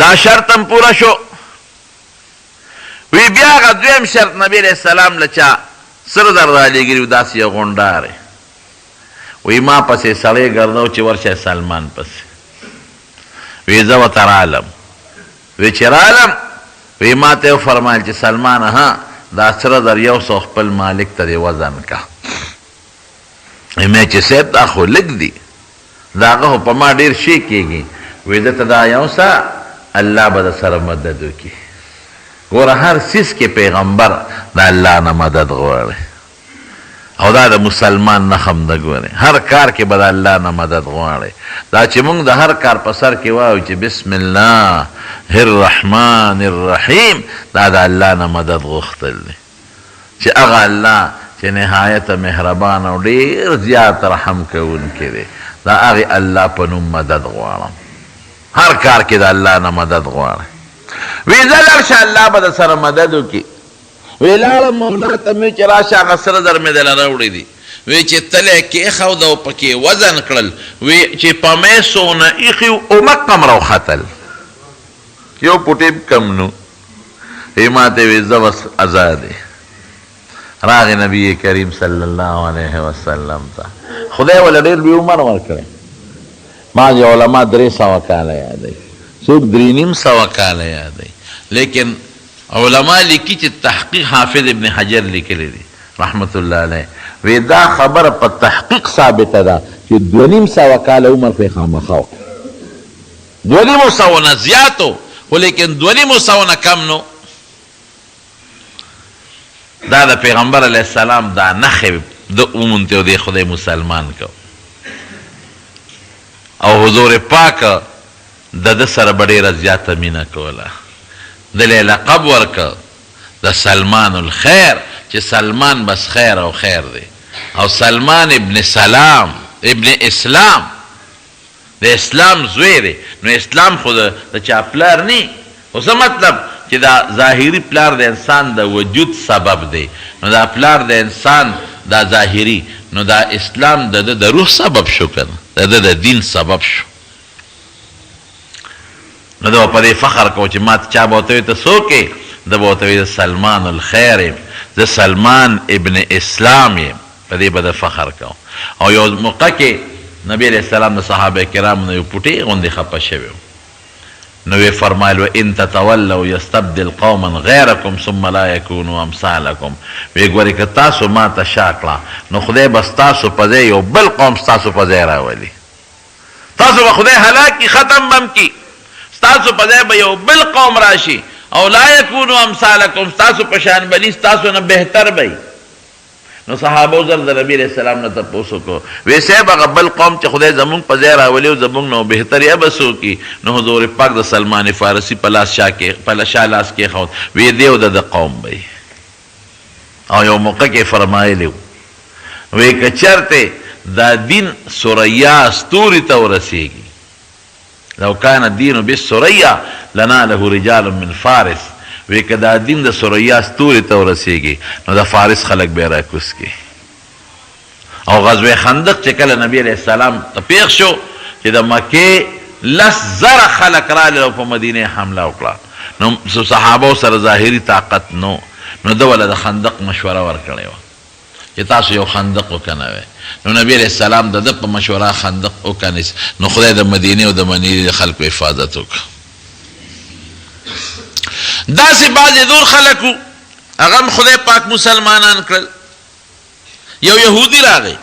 دا شرط هم پوره شو وی بیا هغه دویم شرط نبی علیہ السلام له چا سره در رالیږلي و داسې یو غونډاری وی ما پسې سړی ګرځو چې ورشه سلمان پسې وی زه ورته رالم وی چې رالم وی ما ته وفرمایل چې سلمانه ها دا سره در 100 خپل مالک ته دې وزن کا مې چې صاحب دا خو لږ دي د هغه خو په ما ډېر شی کېږي وی ده ته دا یو څه الله به د سره مدد وکړي ګوره هر څیز کې پیغمبر د الله نه مدد غواړي او دا د مسلمان نښم ده ګورې هر کار کې به د الله نه مدد غواړي دا چې موږ د هر کار په سر کې وایو چې بسم الله الرحمن الرحیم دا د الله نه مدد غوښتل دی چې هغه الله چې نهایت مهربان او ډېر زیات رحم کوونکی دی دا هغې الله په نوم مدد غواړم هر کار کې د الله نه مدد غواړي وی زه لاړ شه الله به د سره مدد وکړي وی لاړم مولا ته مې چې راشه هغه سره در مې دله راوړی دي وی چې تلی کېښود او پکې وزن کړل وی چې په میسو نه ایښي او مکم راوختل یو پوټی کم نو وی ما ته وی زه بس ازادې راغی نبی کریم صلی الله علیه وسلم ته خدای وله ډېر لوی عمر ورکړی بعض علما 300 کاله یادوي څوک 350 کاله یادوي لیکن علماء لیکي چې تحقیق حافظ ابن حجر لیکلی دی رحمت الله علیه وی دا خبره په تحقیق ثابته ده چې 2.5 کاله عمر په خامخا 2.5 نه زیاتو خو لیکن 2.5 نه کم نو دا د پیغمبر علیه السلام دا نښې د اومونته او د خدای مسلمان کو او حضور پاک د ده سره به ډېره زیاته مینه کوله دل لقب ورکه د سلمان الخیر چې سلمان بس خیر او خیر دی او سلمان ابن سلام ابن اسلام د اسلام زوی دی نو اسلام خو د چا پلار نی خو څه مطلب چې دا ظاهري پلار د انسان د وجود سبب دی نو دا پلار د انسان دا ظاهري نو دا اسلام د روح سبب شو کنه د دین سبب شو نو دا په دې فخر کو چې ما چا به ورته وي ته څوک یې ده به ورته وي د سلمان الخیر یم زه سلمان ابن اسلام یم په دې به د فخر کو او یو موقع کې نبی علیه السلام د صحابه کرامو نه یو پوټې غوندې خفه شوی و نو وی فرمایل وان تتولوا یستبدل قوما غیرکم ثم لا یکونوا امثالکم وی ګورې که تاسو ما ته شا کړه نو خدای به ستاسو په ځای یو بل قوم ستاسو په ځای راولي تاسو به خدای هلاک کي ختم بم کي ستاسو په ځای به یو بل قوم راشي او لا یکونوا امثالکم ستاسو په شان بني ستاسو نه بهتر به نو صحابه زر د نبی علیه السلام نه تپوس وکړو وی صاحب هغه بل قوم چې خدای زمونږ په ځای راولي او زمونږ نه بهتر یې به څوک نو حضور پاک د سلمان فارسي په لاس شا لاس کېښود وی دی او د قوم به او یو موقع کې فرمایلی وی که چېرته دا دین ثریا ستوري ته ورسېږي لو کان الدین بالثریا لناله رجال من فارس وی که دا دین د ثریا ستوري ته ورسېږي نو د فارس خلک به یې راکوز کړي او غزوه خندق چې کله نبی علیه السلام ته پیښ شو چې د مکې 10,000 خلک راغلل او په مدینې حمله وکړه نو صحابو سره ظاهري طاقت نو ده وله د خندق مشوره ورکړې وه چې تاسو یو خندق وکنوئ نو نبی علیه السلام د ده په مشوره خندق وکنیس نو خدای د مدینې او د منیرې د خلکو حفاظت وکړه داسې بعضې نور خلک وو هغه هم خدای پاک مسلمانان کړل یو یهودي راغی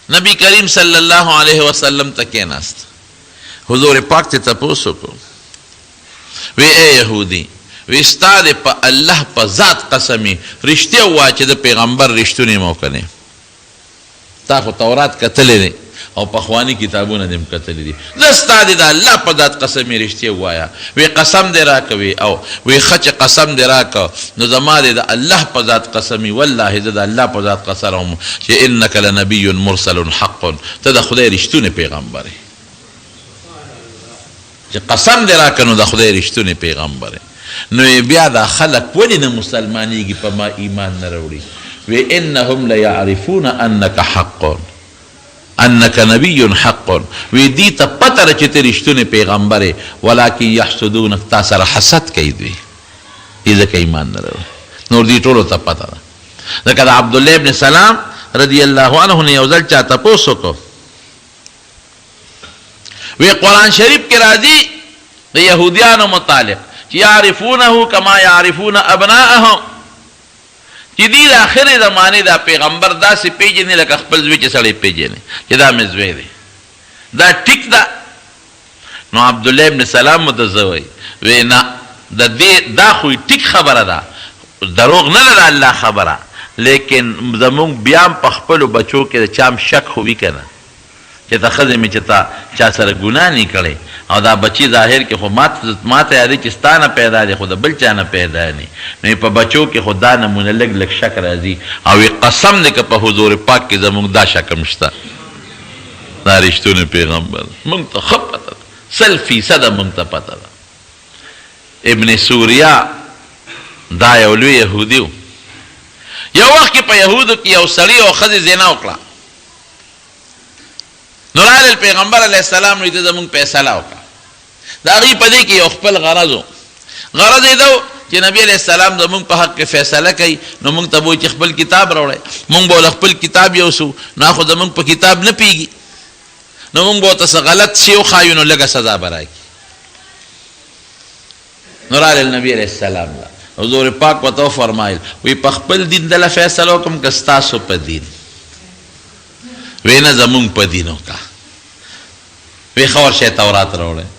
نبی کریم صلی الله علیه وسلم ته کېناست حضور پاک ته تپوس وکړو وی ای یهودي وی ستا د په الله په ذات قسمي رښتیا ووایه چې د پیغمبر رښتونی مو کنې تا خو تورات کتلی دی او پخوانی کتابونه دې م کتلی دي زه ستا د الله په ذات قسمي رښتیا ووایه وی قسم دې راکوي او وی ښه چې قسم دې راکه نو زما د الله په ذات قسمي والله زه د الله په ذات قسم چې انک لنبی مرسل حق ته د خدای رښتونی پیغمبر چې قسم دې راکه نو د خدای رښتونی پیغمبر نو بیا دا خلک ولې نه مسلمانېږي په ما ایمان نه راوړي وی انهم لیعرفون انک حق انک نبی حق وی دی ته پته ده چې ته رښتونی پیغمبر یې ولکن یحسدونک تا سره حسد کوي دوی ځکه ایمان نه راوړي نور دوی ټولو ته پته ده ځکه د عبدالله ابن سلام رضی الله عنه نه یو ځل چا تپوس وکړو وی قرآن شریف کې راځي د یهودیانو متعلق چې یعرفونه کما یعرفون ابناءهم چې دی د آخرې زمانې دا پیغمبر داسې پیژني لکه خپل زوی چې سړی پیژني چې دا مې زوی دی دا ټیک ده نو عبدالله ابن سلام ورته زه وی نه د دې دا خو ټیک خبره ده دروغ نه ده د الله خبره لیکن زمونږ بیا هم په خپلو بچو کې د چا هم شک خو وي که نه چې ته ښځې مې چې تا چا سره ګناه نه کړی او دا بچی ظاهر کې خو ما ته یادی چې ستا نه پیدا دی خو د بل چا نه پیدا نه نو په بچو کې خو دا نمونه لږ لږ شک راځي او قسم دی که په حضور پاک کې زمونږ دا شک هم شته دا رښتونی پیغمبر مونږ ته ښه پته ده 100% مونږ ته پته ده ابن سوریا دا یو لوی یهودي و یو وخت کې په یهودو کې یو سړي او ښځې زنا وکړه نو راغلل پیغمبر علیه السلام نو ته زمونږ فیصله وکړه د هغې په دې کې یو خپل غرض و غرض یې ده چې نبی علیه السلام زمونږ په حق کې فیصله کوي نو مونږ ته به وایي چې خپل کتاب راوړئ مونږ به خپل کتاب یوسو نو خو زمونږ په کتاب نه پیږي نو مونږ به ورته څه غلط شی وښایو نو لږه سزا به راکړي نو راغلل نبی علیه السلام له حضور پاک ورته فرمایل وی په خپل دین دله فیصله وکم که ستاسو په دین وی نه زمونږ په دین وکړه وی ښه ورشئ تورات راوړئ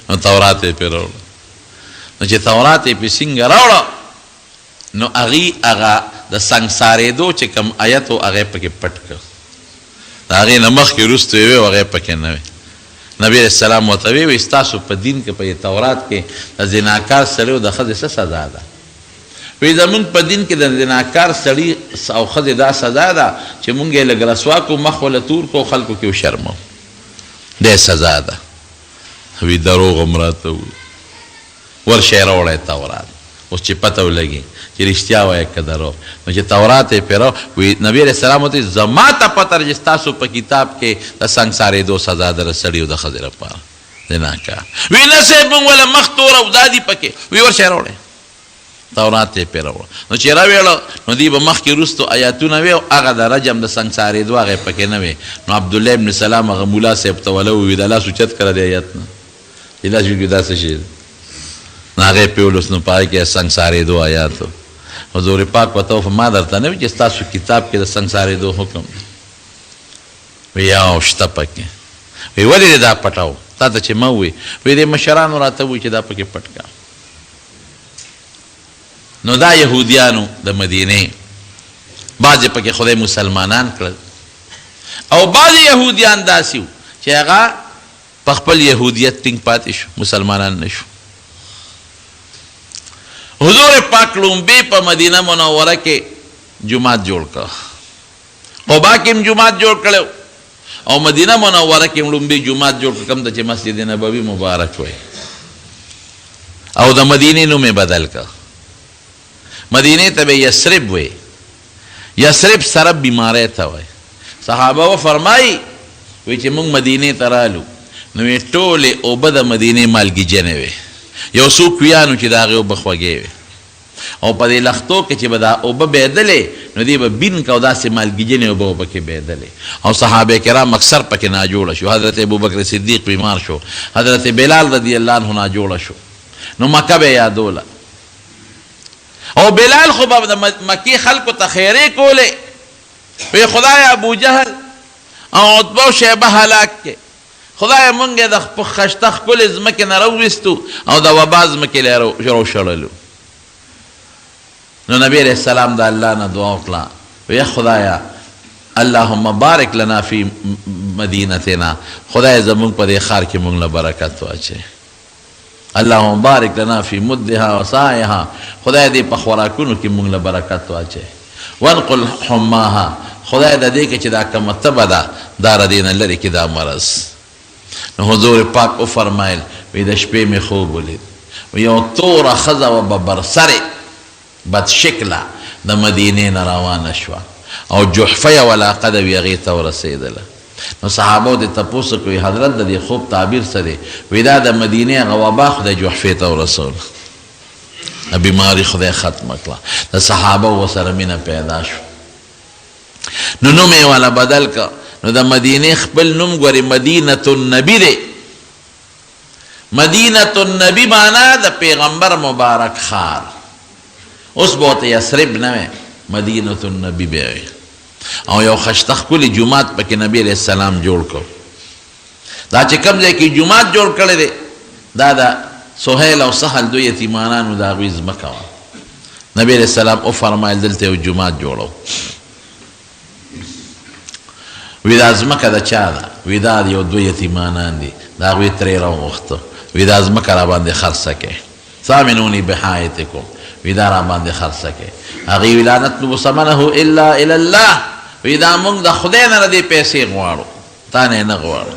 نو تورات یې پرې راوړه نو چې تورات یې پرې څنګه راوړه نو هغې هغه د سنګسارېدو چې کوم آیت و هغه یې پکې پټ کړ د هغې نه مخکې وروسته یې وی هغه یې پکې نه وی نبی علیه السلام ورته وی ستاسو په دین کې په تورات کې د زناکار سړي او د ښځې څه سزا ده وی زمونږ په دین کې د زناکار سړي او ښځې دا سزا ده چې مونږ یې لږ رسوا کړو مخ وله تور کړو خلکو کې وشرمو دی سزا ده وی دروغ هم راته وویل ورشئ راوړئ تورات اوس چې پته ولګي چې رښتیا وایه که دروغ نو چې تورات یې پرې وی نبي علیه السلام ورته زما ته پته ده چې ستاسو په کتاب کې د سنګسارېدو سزا ده د سړي او د ښځې لپاره زناکار وی نه صاحب مونږ وله مخ تور او دا دي پکې وی ورشئ راوړئ تورات یې پرې راوړه نو چې راویړه نو دوی به مخکې وروستو آیاتونه وی او هغه د رجم د سنګسارېدو هغه یې پکې نه وی نو عبدالله ابن سلام هغه ملا صاحب ته وله ووي د لاس اوچت کړه د آیات نه چې لاس وکړي دا څه شی نو هغه یې پرېولوس نو په هغې کې سنګسارېدو آیاتو حضور پاک ورته ما درته نه وي چې ستاسو کتاب کې د سنګسارېدو حکم وی یو شته پکې وی ولې دې دا پټاو تا ته چې ما ووي وی دې مشرانو راته ووي چې دا پکې پټ کړه نو دا یهودیانو د مدینې بعضې پکې خدای مسلمانان کړل او بعضې یهودیان داسې وو چې هغه په خپل یهودیت ټینګ پاتې شو مسلمانان نه شو حضور پاک لومبې په مدینه منوره کې جومات جوړ کړ قبا کې هم جومات جوړ کړی او مدینه منوره کې هم لومبې جومات جوړ کړ کوم ته چې مسجد نبوي مبارک وی او د مدینې نوم یې بدل کړ مدینه ته به یثرب وی یثرب سره بیماری ته وی صحابه و فرمایي وی چې موږ مدینې ته رالو نو یې ټولې اوبه د مدینې مالګیجنې وې یو څو کویانو چې د هغې اوبه خوږې وې او په دې لختو کې چې به دا اوبه بهېدلې نو دې به بین که او داسې مالګیجنې اوبه به پکې بهېدلې او صحابه کرام اکثر پکې ناجوړه شو حضرت ابوبکر صدیق بیمار شو حضرت بلال رضی الله عنه ناجوړه شو نو مکه به یادوله او بلال خو به د مکې خلکو ته خیرې کولې وی خدای ابو جهل او عتبه او شیبه هلاک کې خدای مونږ یې د خشته ښکلې ځمکې نه راوویستو او د وبا ځمکې له یې راوشړلو نو نبی علیه السلام د الله نه دعا وکړه وی خدایه اللهم بارک لنا فی مدینتنا خدای زمونږ په دې ښار کې مونږ له برکت واچوي اللهم بارک لنا فی مدها و سایها خدای دې په خوراکونو کې مونږ له برکت واچوي وانقل حماها خدای د دې کې چې دا کومه تبه ده دا ر دې نه لرې کړي دا مرض نو حضور پاک وفرمایل وی د شپې مې خوب ولید یو توره ښځه وه به برسرې بدشکله د مدینې نه روانه شوه او جحفه یې علاقه ده وي هغې ته ورسېدله نو صحابو دې تپوس کوي حضرت د دې خوب تعبیر څه دی وی دا د مدینې هغه وبا خدای جحفې ته ورسول بیماري خدای ختمه کړه د صحابه ورسره مینه پیدا شو نو نوم یې والا بدل که نو د مدینې خپل نوم ګورې مدینة النبی دی مدینة النبی معنا د پیغمبر مبارک ښار اوس به ورته یثرب نه وی مدینة النبی به وی او یو خشته ښکلي جومات پکې نبی علیه السلام جوړ کړ دا چې کوم ځای کې جومات جوړ کړی دی دا د سهیل او سهل دو یتیمانانو د هغوی ځمکه وه نبی علیه السلام وفرمایل دلته یو جومات جوړو وی دا ځمکه د چا ده وی دا یو دو یتیمانان دي د هغوی ترې راوغوښته وی دا ځمکه را باندې خرڅه کړئ ثامنوني بحایتکم وی دا را باندې خرڅه کړئ هغې وی لا نطلب ثمنه الا الی الله وی دا موږ د خدای نه دې پیسې غواړو تا نه یې نه غواړو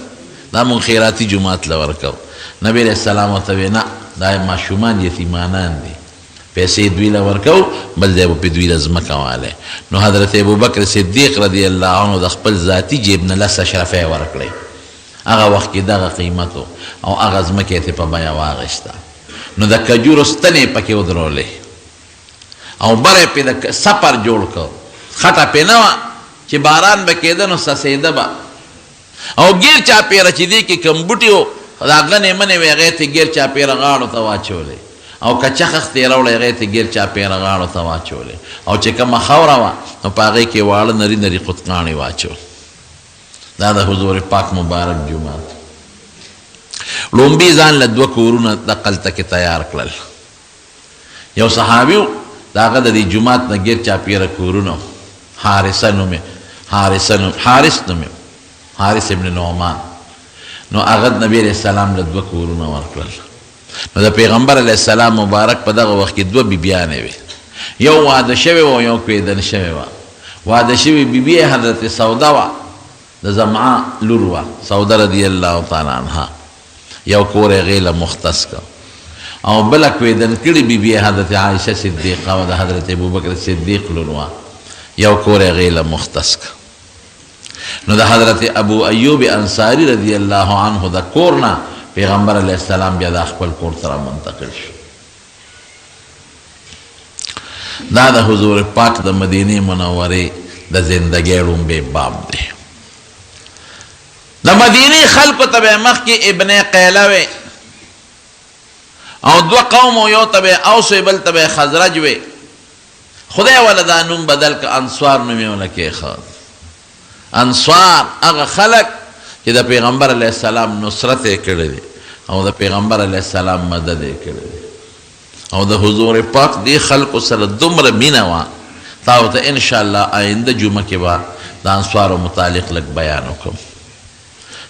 دا موږ خیراتي جومات له ورکوو نبی علیه السلام ورته وی نه دا ماشومان یتیمانان دي پیسې دوی له ورکوو بل ځای به پې دوی له ځمکه والی نو حضرت ابوبکر صدیق رضی الله عنه د خپل ذاتي جیب نه 10 اشرفۍ ورکړی هغه وخت کې دغه قیمت او هغه ځمکه یې په بیه واخیسته نو د کجورو ستنې پکې ودرولې او بره پې د سپر جوړ کړ خټه پې نه وه چې باران به کېده نو سسېده به او ګیر چاپېره چې دې کې کوم بوټي و دا غنې منې وې هغې ته ګیر چاپېره غاړو ته واچولې او که چخخ تې راوړی هغې ته ګیر چاپېره غاړو ته واچولې او چې کومه خاوره وه نو په هغې کې واړه نري نري قطقاڼې واچول دا د حضور پاک مبارک جومات لومبي ځان له 2 کورونه دقلته کې تیار کړل یو صحابي و د هغه د دې جومات نه ګیر چاپېره کورونه حارثه نومې حارث نومې حارث ابن نعمان نو هغه نبی علیہ السلام له 2 کورونه ورکړل نو د پیغمبر علیہ السلام مبارک په دغه وخت کې 2 بیبیانې وې یو واده شوې وه یو کویدن شوې وه واده شوې بیبي حضرت سوده وه د زمعه لور وه سوده رضی الله تعالی عنها یو کور یې هغې له مختص که او بله کویدن کړې بیبي حضرت عایشه صدیقه وه د حضرت ابوبکر صدیق لور وه یو کور یې هغې له مختص که نو د حضرت ابو ایوب انصاری رضی الله عنه د کور نه پیغمبر علیہ السلام بیا د خپل کور ته منتقل شو دا د حضور پاک د مدینې منورې د زندګۍ لومبی باب دی د مدینې خلکو ته به مخکې ابن قیله وې او 2 قوم یو ته به اوس وې بل ته به خزرج وې خدای والا دا نوم بدل که انصار نوم یې ونه کېښود انصار هغه خلق چې د پیغمبر علیہ السلام نصرت یې کړی دی او د پیغمبر علیہ السلام مدد یې کړی دی او د حضور پاک دې خلقو سره دومره مینه وه تاسو ته انشاءالله آینده جمعه کې به د انصارو متعلق لږ بیان وکړم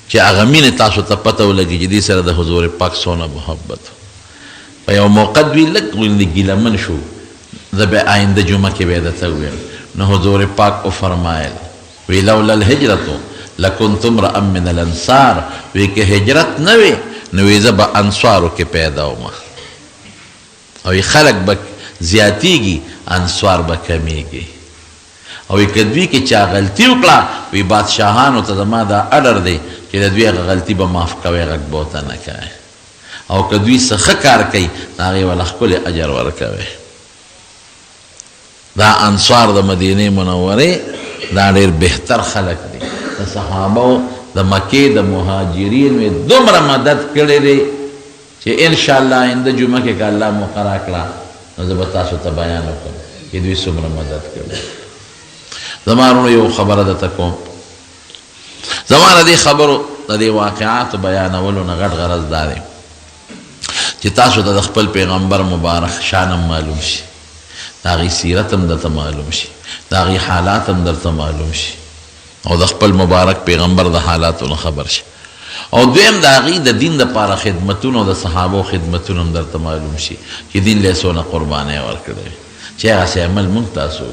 چې هغه مینې تاسو ته پته ولګي چې دې سره د حضور پاک څونه محبت په یو موقع دوی لږ غوندې ګیلمن شو زه به آینده جمعه کې به یې درته وویم نو حضور پاک وفرمایل وی لولا الهجرتو لکنت امرأ من الانصار وی که هجرت نه وی نو وی زه به انصارو کې پیدا وم او وی خلق به زیاتیږي انصار به کمیږي او وی که دوی کې چا غلطي وکړه وی بادشاهانو ته زما دا اډر دی چې د دوی هغه غلطي به معاف کوئ غږ به ورته نه کوئ او که دوی څه ښه کار کوي نو هغې وله ښکلی اجر ورکوئ دا انصار د مدینې منورې دا ډېر بهتر خلق دی د صحابو د مکې د مهاجرین مې دومره مدد کړی دی چې انشاءالله آینده جمعه کې که الله مقرره کړه نو زه به تاسو ته بیان وکړم چې دوی څومره مدد کړی زما وروڼو یو خبره درته کوم زما د دې خبرو د دې واقعاتو بیانولو نه غټ غرض دا دی چې تاسو ته د خپل پیغمبر مبارک شان هم معلوم شي د هغې سیرت هم درته معلوم شي د هغې حالات هم درته معلوم شي او د خپل مبارک پیغمبر د حالاتو نه خبر شي او دویم د هغې د دین دپاره خدمتونه او د صحابو خدمتونه هم درته معلوم شي چې دین له یې څونه قربانۍ ورکړی چې هغسې عمل موږ تاسو